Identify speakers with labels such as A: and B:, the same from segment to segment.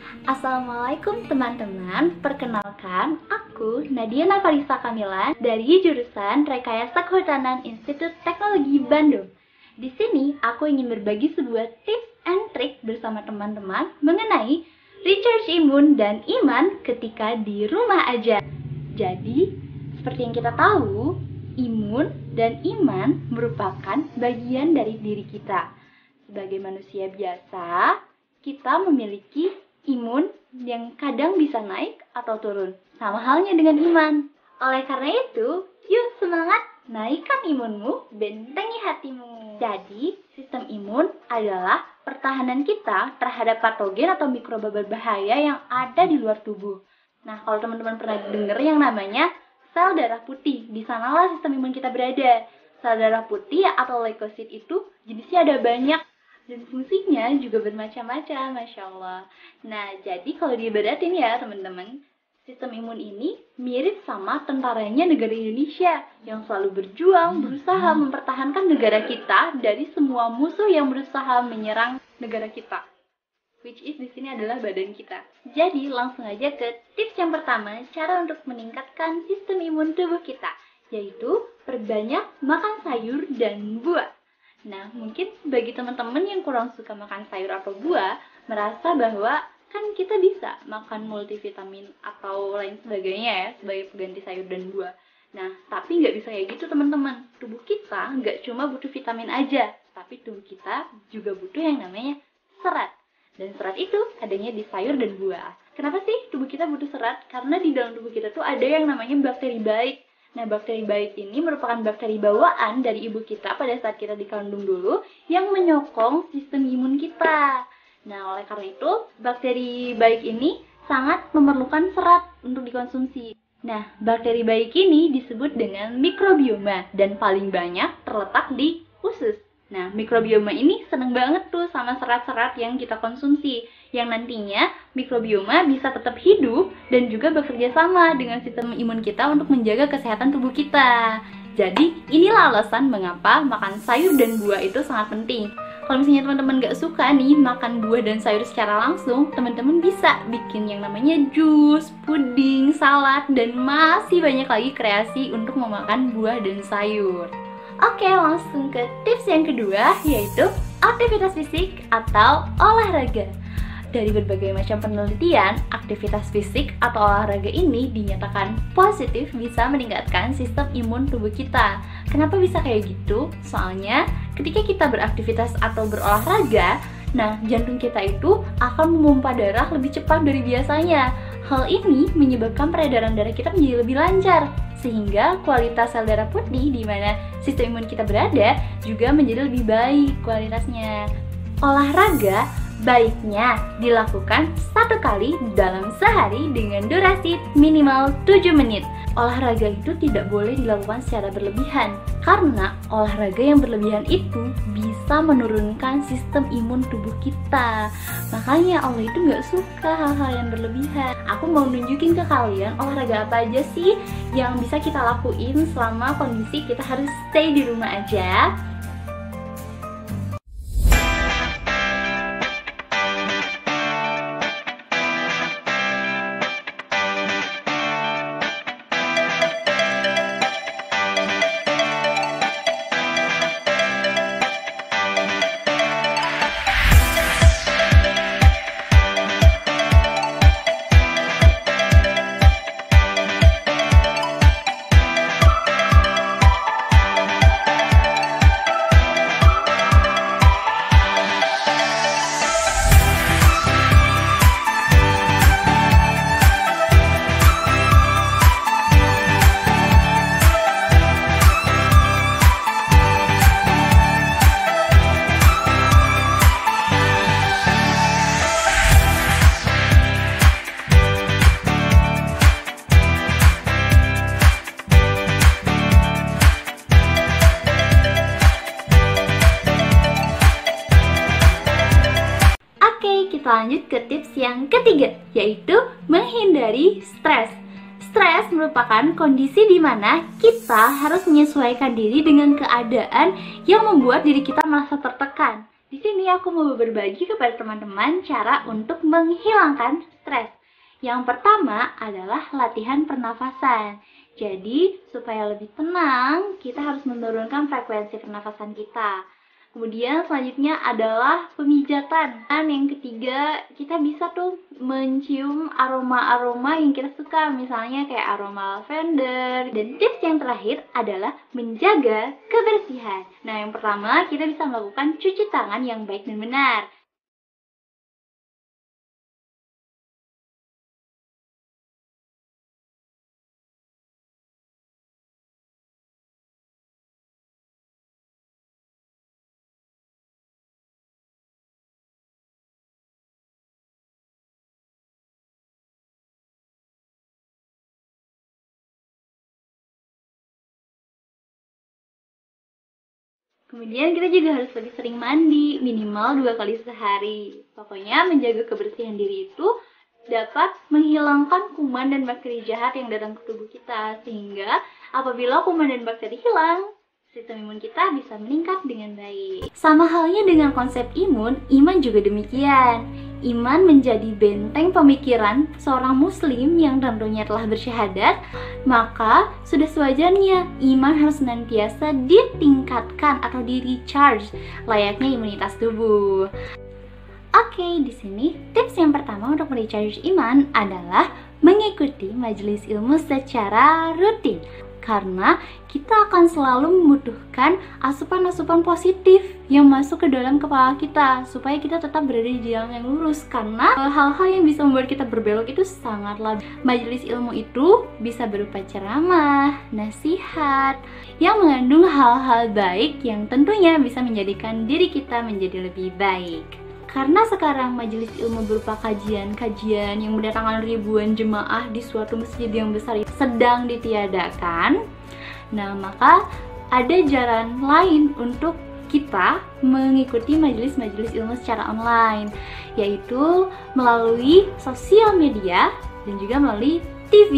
A: Assalamualaikum teman-teman, perkenalkan aku Nadia Nafarisa Kamila dari jurusan Rekayasa Kehutanan Institut Teknologi Bandung. Di sini aku ingin berbagi sebuah tips and trik bersama teman-teman mengenai recharge imun dan iman ketika di rumah aja. Jadi, seperti yang kita tahu, imun dan iman merupakan bagian dari diri kita. Sebagai manusia biasa, kita memiliki imun yang kadang bisa naik atau turun, sama halnya dengan iman. Oleh karena itu, yuk semangat, naikkan imunmu, bentengi hatimu. Jadi, sistem imun adalah pertahanan kita terhadap patogen atau mikroba berbahaya yang ada di luar tubuh. Nah, kalau teman-teman pernah dengar yang namanya sel darah putih, di sanalah sistem imun kita berada. Sel darah putih atau leukosit itu jenisnya ada banyak, dan fungsinya juga bermacam-macam, Masya Allah. Nah, jadi kalau diibaratin ya teman-teman, sistem imun ini mirip sama tentaranya negara Indonesia yang selalu berjuang, berusaha mempertahankan negara kita dari semua musuh yang berusaha menyerang negara kita. Which is di sini adalah badan kita. Jadi langsung aja ke tips yang pertama, cara untuk meningkatkan sistem imun tubuh kita, yaitu perbanyak makan sayur dan buah. Nah, mungkin bagi teman-teman yang kurang suka makan sayur atau buah, merasa bahwa kan kita bisa makan multivitamin atau lain sebagainya ya, sebagai pengganti sayur dan buah. Nah, tapi nggak bisa kayak gitu teman-teman. Tubuh kita nggak cuma butuh vitamin aja, tapi tubuh kita juga butuh yang namanya serat. Dan serat itu adanya di sayur dan buah. Kenapa sih tubuh kita butuh serat? Karena di dalam tubuh kita tuh ada yang namanya bakteri baik. Nah, bakteri baik ini merupakan bakteri bawaan dari ibu kita pada saat kita dikandung dulu yang menyokong sistem imun kita. Nah, oleh karena itu, bakteri baik ini sangat memerlukan serat untuk dikonsumsi. Nah, bakteri baik ini disebut dengan mikrobioma dan paling banyak terletak di usus. Nah, mikrobioma ini seneng banget tuh sama serat-serat yang kita konsumsi, yang nantinya mikrobioma bisa tetap hidup dan juga bekerja sama dengan sistem imun kita untuk menjaga kesehatan tubuh kita. Jadi, inilah alasan mengapa makan sayur dan buah itu sangat penting. Kalau misalnya teman-teman gak suka nih makan buah dan sayur secara langsung, teman-teman bisa bikin yang namanya jus, puding, salad, dan masih banyak lagi kreasi untuk memakan buah dan sayur. Oke, langsung ke tips yang kedua, yaitu aktivitas fisik atau olahraga. Dari berbagai macam penelitian, aktivitas fisik atau olahraga ini dinyatakan positif bisa meningkatkan sistem imun tubuh kita. Kenapa bisa kayak gitu? Soalnya ketika kita beraktivitas atau berolahraga, nah jantung kita itu akan memompa darah lebih cepat dari biasanya. Hal ini menyebabkan peredaran darah kita menjadi lebih lancar, sehingga kualitas sel darah putih di mana sistem imun kita berada juga menjadi lebih baik kualitasnya. Olahraga baiknya dilakukan 1 kali dalam sehari dengan durasi minimal 7 menit. Olahraga itu tidak boleh dilakukan secara berlebihan, karena olahraga yang berlebihan itu bisa menurunkan sistem imun tubuh kita. Makanya Allah itu nggak suka hal-hal yang berlebihan. Aku mau nunjukin ke kalian olahraga apa aja sih yang bisa kita lakuin selama kondisi kita harus stay di rumah aja. Kita lanjut ke tips yang ketiga, yaitu menghindari stres. Stres merupakan kondisi di mana kita harus menyesuaikan diri dengan keadaan yang membuat diri kita merasa tertekan. Di sini aku mau berbagi kepada teman-teman cara untuk menghilangkan stres. Yang pertama adalah latihan pernafasan. Jadi, supaya lebih tenang, kita harus menurunkan frekuensi pernafasan kita. Kemudian selanjutnya adalah pemijatan. Dan yang ketiga, kita bisa tuh mencium aroma-aroma yang kita suka, misalnya kayak aroma lavender. Dan tips yang terakhir adalah menjaga kebersihan. Nah, yang pertama kita bisa melakukan cuci tangan yang baik dan benar. Kemudian kita juga harus lebih sering mandi, minimal 2 kali sehari. Pokoknya menjaga kebersihan diri itu dapat menghilangkan kuman dan bakteri jahat yang datang ke tubuh kita. Sehingga apabila kuman dan bakteri hilang, sistem imun kita bisa meningkat dengan baik. Sama halnya dengan konsep imun, iman juga demikian. Iman menjadi benteng pemikiran seorang muslim yang tentunya telah bersyahadat, maka sudah sewajarnya iman harus senantiasa ditingkatkan atau di-recharge layaknya imunitas tubuh. Oke, di sini tips yang pertama untuk merecharge iman adalah mengikuti majelis ilmu secara rutin. Karena kita akan selalu membutuhkan asupan-asupan positif yang masuk ke dalam kepala kita supaya kita tetap berada di jalan yang lurus. Karena hal-hal yang bisa membuat kita berbelok itu sangatlah. Majelis ilmu itu bisa berupa ceramah, nasihat yang mengandung hal-hal baik yang tentunya bisa menjadikan diri kita menjadi lebih baik. Karena sekarang majelis ilmu berupa kajian-kajian yang mendatangkan ribuan jemaah di suatu masjid yang besar sedang ditiadakan, nah maka ada jalan lain untuk kita mengikuti majelis-majelis ilmu secara online, yaitu melalui sosial media dan juga melalui TV.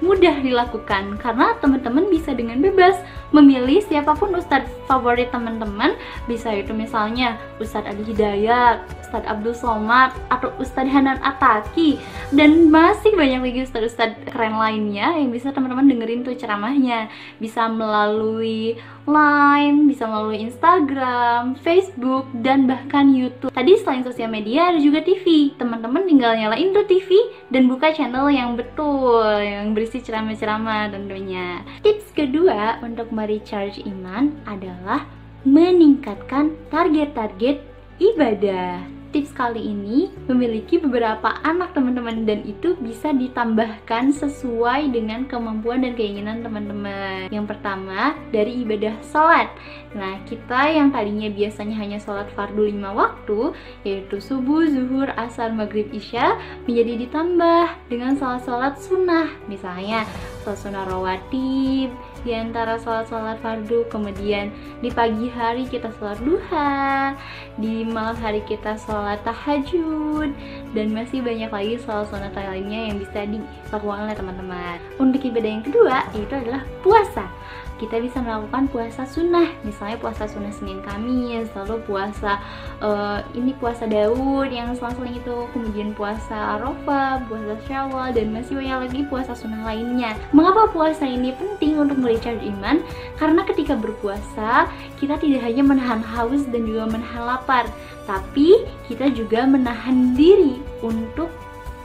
A: Mudah dilakukan karena teman-teman bisa dengan bebas memilih siapapun ustadz favorit teman-teman. Bisa itu misalnya Ustadz Ali Hidayat, Ustadz Abdul Somad, atau Ustadz Hanan Ataki, dan masih banyak lagi ustadz-ustadz keren lainnya yang bisa teman-teman dengerin tuh ceramahnya. Bisa melalui Line, bisa melalui Instagram, Facebook, dan bahkan YouTube. Tadi selain sosial media ada juga TV. Teman-teman tinggal nyalain tuh TV dan buka channel yang betul, yang berisi ceramah-ceramah tentunya. Tips kedua untuk merecharge iman adalah meningkatkan target-target ibadah. Tips kali ini memiliki beberapa anak teman-teman dan itu bisa ditambahkan sesuai dengan kemampuan dan keinginan teman-teman. Yang pertama dari ibadah sholat. Nah, kita yang tadinya biasanya hanya sholat fardu 5 waktu, yaitu subuh, zuhur, asar, maghrib, isya, menjadi ditambah dengan sholat-sholat sunnah. Misalnya sholat sunnah rawatib di antara sholat-sholat fardu, kemudian di pagi hari kita sholat duha, di malam hari kita sholat tahajud, dan masih banyak lagi sholat sunat lainnya yang bisa dilakukan oleh teman-teman. Untuk ibadah yang kedua yaitu adalah puasa. Kita bisa melakukan puasa sunnah, misalnya puasa sunnah Senin Kamis, lalu puasa puasa Daud yang selang-seling itu, kemudian puasa Arafah, puasa Syawal, dan masih banyak lagi puasa sunnah lainnya. Mengapa puasa ini penting untuk merecharge iman? Karena ketika berpuasa, kita tidak hanya menahan haus dan juga menahan lapar, tapi kita juga menahan diri untuk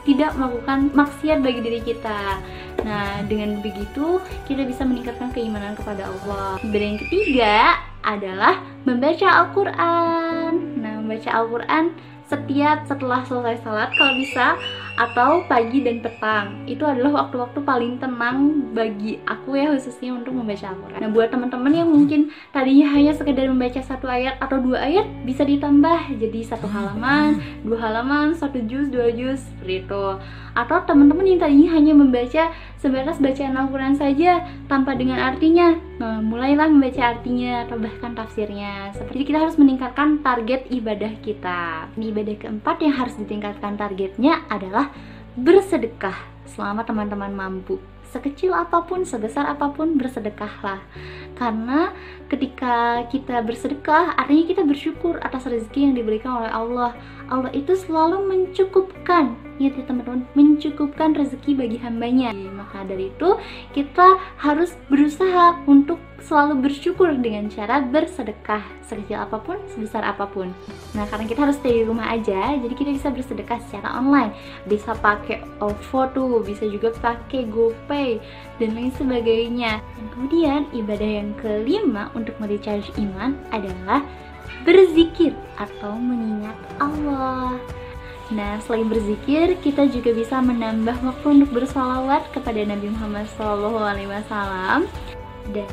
A: tidak melakukan maksiat bagi diri kita. Nah, dengan begitu kita bisa meningkatkan keimanan kepada Allah. Dan yang ketiga adalah membaca Al-Quran. Nah, membaca Al-Quran setelah selesai salat kalau bisa, atau pagi dan petang. Itu adalah waktu-waktu paling tenang bagi aku ya, khususnya untuk membaca Al-Quran. Nah, buat teman-teman yang mungkin tadinya hanya sekedar membaca 1 ayat atau 2 ayat, bisa ditambah jadi 1 halaman, 2 halaman, 1 juz, 2 juz, seperti itu. Atau teman-teman yang tadinya hanya membaca sebatas bacaan Al-Quran saja tanpa dengan artinya, nah, mulailah membaca artinya atau bahkan tafsirnya. Seperti kita harus meningkatkan target ibadah kita. Ibadah keempat yang harus ditingkatkan targetnya adalah bersedekah selama teman-teman mampu. sekecil apapun, sebesar apapun, bersedekahlah. Karena ketika kita bersedekah, artinya kita bersyukur atas rezeki yang diberikan oleh Allah. Allah itu selalu mencukupkan, ya teman-teman, mencukupkan rezeki bagi hambanya. Maka dari itu kita harus berusaha untuk selalu bersyukur dengan cara bersedekah, sekecil apapun, sebesar apapun. Nah, karena kita harus stay di rumah aja, jadi kita bisa bersedekah secara online. Bisa pakai OVO tuh, bisa juga pakai GoPay dan lain sebagainya. Dan kemudian ibadah yang kelima untuk merecharge iman adalah berzikir atau mengingat Allah. Nah, selain berzikir, kita juga bisa menambah waktu untuk bersalawat kepada Nabi Muhammad SAW. Dan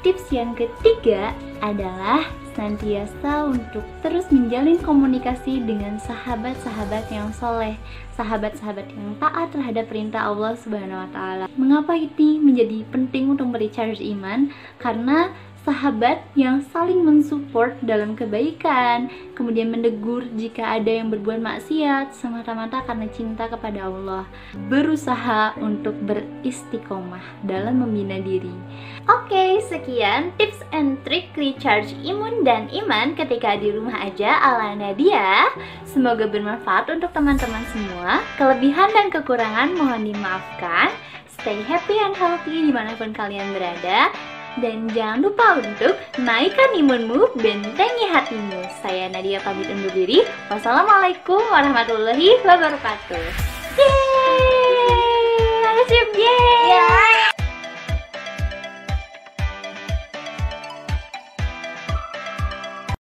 A: tips yang ketiga adalah senantiasa untuk terus menjalin komunikasi dengan sahabat-sahabat yang soleh, sahabat-sahabat yang taat terhadap perintah Allah Subhanahu wa Ta'ala. Mengapa ini menjadi penting untuk merecharge iman? Karena sahabat yang saling mensupport dalam kebaikan, kemudian menegur jika ada yang berbuat maksiat semata-mata karena cinta kepada Allah, berusaha untuk beristiqomah dalam membina diri. Oke, sekian tips and trick recharge imun dan iman ketika di rumah aja ala Nadia. Semoga bermanfaat untuk teman-teman semua. Kelebihan dan kekurangan mohon dimaafkan. Stay happy and healthy dimanapun kalian berada. Dan jangan lupa untuk naikkan imunmu, bentengi hatimu. Saya Nadia pamit undur diri. Wassalamualaikum warahmatullahi wabarakatuh. Yeay! Yeay!